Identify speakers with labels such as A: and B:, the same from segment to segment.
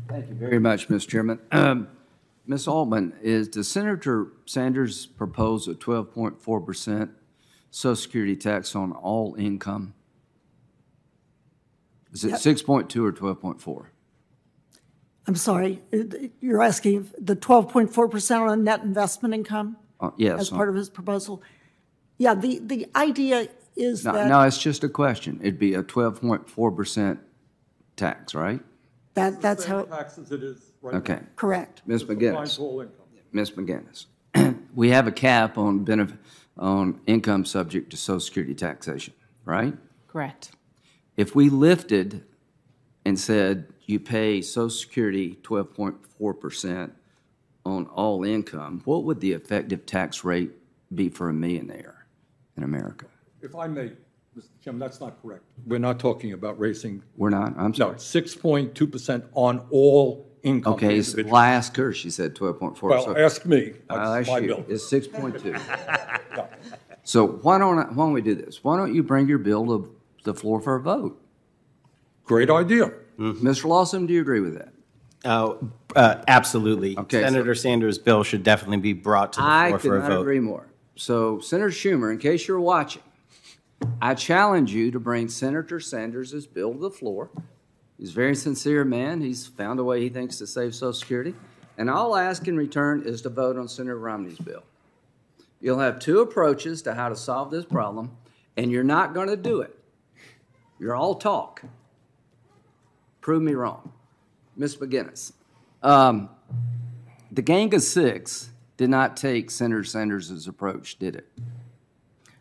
A: Thank you very much, Mr. Chairman. Ms. Altman, does Senator Sanders propose a 12.4% Social Security tax on all income? Is it 6.2 or 12.4?
B: I'm sorry, you're asking the 12.4% on net investment income?
A: Yes.
B: As part of his proposal? Yeah, the idea is that...
A: No, it's just a question. It'd be a 12.4% tax, right?
B: That's how...
C: Tax as it is right
A: Okay.
C: now.
B: Correct.
A: Ms.
C: Applied
A: McGinnis.
C: to all income.
A: Ms. McGinnis. We have a cap on income subject to Social Security taxation, right?
D: Correct.
A: If we lifted and said you pay Social Security 12.4% on all income, what would the effective tax rate be for a millionaire in America?
C: If I may, Mr. Chairman, that's not correct. We're not talking about raising.
A: We're not? I'm
C: No,
A: sorry.
C: 6.2% on all income. for
A: Okay,
C: individuals.
A: well, I asked her, she said 12.4.
C: Well, ask me.
A: I'll
C: That's
A: ask
C: my
A: you.
C: bill.
A: It's 6.2.
C: No.
A: So why don't we do this? Why don't you bring your bill to the floor for a vote?
C: Great idea.
A: Mr. Lawson, do you agree with that?
E: Absolutely.
A: Okay,
E: Senator Sanders' bill should definitely be brought to the
A: I
E: floor
A: could
E: for a
A: not
E: vote.
A: agree more. So, Senator Schumer, in case you're watching, I challenge you to bring Senator Sanders' bill to the floor. He's a very sincere man. He's found a way he thinks to save Social Security. And all I ask in return is to vote on Senator Romney's bill. You'll have two approaches to how to solve this problem, and you're not going to do it. You're all talk. Prove me wrong. Ms. McGinnis, the Gang of Six did not take Senator Sanders' approach, did it?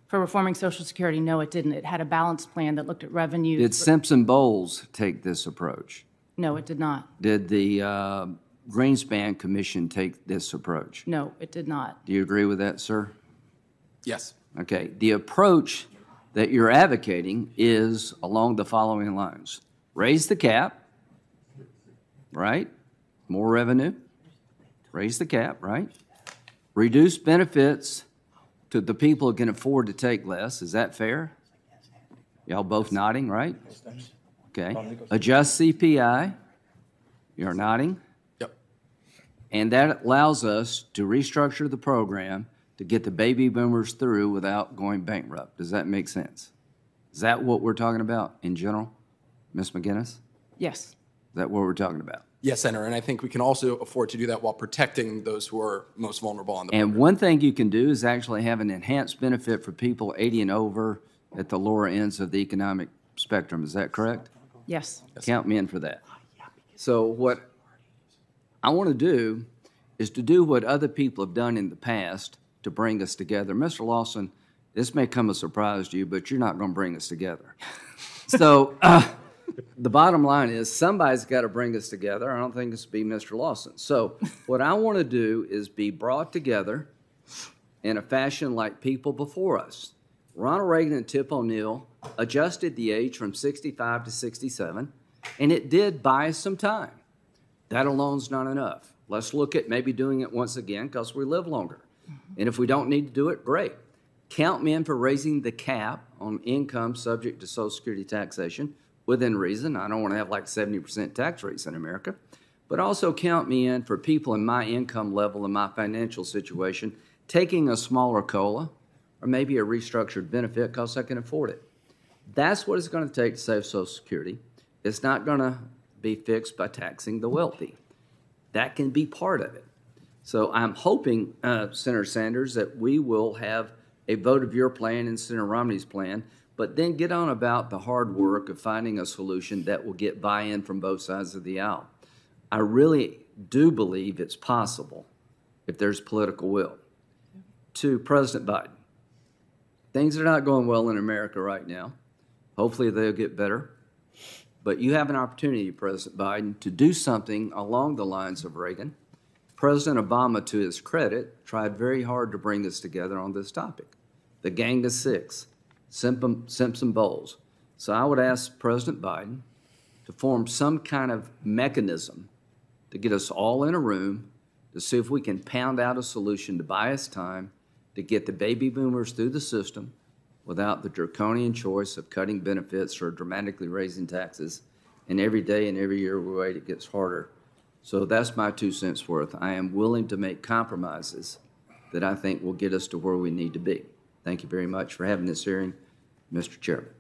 D: For reforming Social Security, no, it didn't. It had a balanced plan that looked at revenue.
A: Did Simpson Bowles take this approach?
D: No, it did not.
A: Did the Greenspan Commission take this approach?
D: No, it did not.
A: Do you agree with that, sir?
F: Yes.
A: Okay. The approach that you're advocating is along the following lines. Raise the cap, right? More revenue. Raise the cap, right? Reduce benefits to the people who can afford to take less. Is that fair? Y'all both nodding, right? Okay. Adjust CPI. You're nodding.
F: Yep.
A: And that allows us to restructure the program to get the baby boomers through without going bankrupt. Does that make sense? Is that what we're talking about in general, Ms. McGinnis? Is
D: Yes.
A: that what we're talking about?
F: Yes, Senator, and I think we can also afford to do that while protecting those who are most vulnerable on the
A: And
F: program.
A: one thing you can do is actually have an enhanced benefit for people 80 and over at the lower ends of the economic spectrum. Is that correct?
D: Yes.
A: Count me in for that. So what I want to do is to do what other people have done in the past to bring us together. Mr. Lawson, this may come as a surprise to you, but you're not going to bring us together. So the bottom line is somebody's got to bring us together. I don't think it's be Mr. Lawson. So what I want to do is be brought together in a fashion like people before us. Ronald Reagan and Tip O'Neill adjusted the age from 65 to 67, and it did buy us some time. That alone's not enough. Let's look at maybe doing it once again because we live longer. And if we don't need to do it, great. Count me in for raising the cap on income subject to Social Security taxation within reason. I don't want to have like 70% tax rates in America. But also count me in for people in my income level and my financial situation taking a smaller COLA or maybe a restructured benefit because I can afford it. That's what it's going to take to save Social Security. It's not going to be fixed by taxing the wealthy. That can be part of it. So I'm hoping, Senator Sanders, that we will have a vote of your plan and Senator Romney's plan, but then get on about the hard work of finding a solution that will get buy-in from both sides of the aisle. I really do believe it's possible if there's political will. To President Biden, things are not going well in America right now. Hopefully they'll get better. But you have an opportunity, President Biden, to do something along the lines of Reagan. President Obama, to his credit, tried very hard to bring us together on this topic. The Gang of Six, Simpson Bowles. So I would ask President Biden to form some kind of mechanism to get us all in a room to see if we can pound out a solution to buy us time to get the baby boomers through the system without the draconian choice of cutting benefits or dramatically raising taxes. And every day and every year we wait, it gets harder So that's my 2 cents worth. I am willing to make compromises that I think will get us to where we need to be. Thank you very much for having this hearing, Mr. Chairman.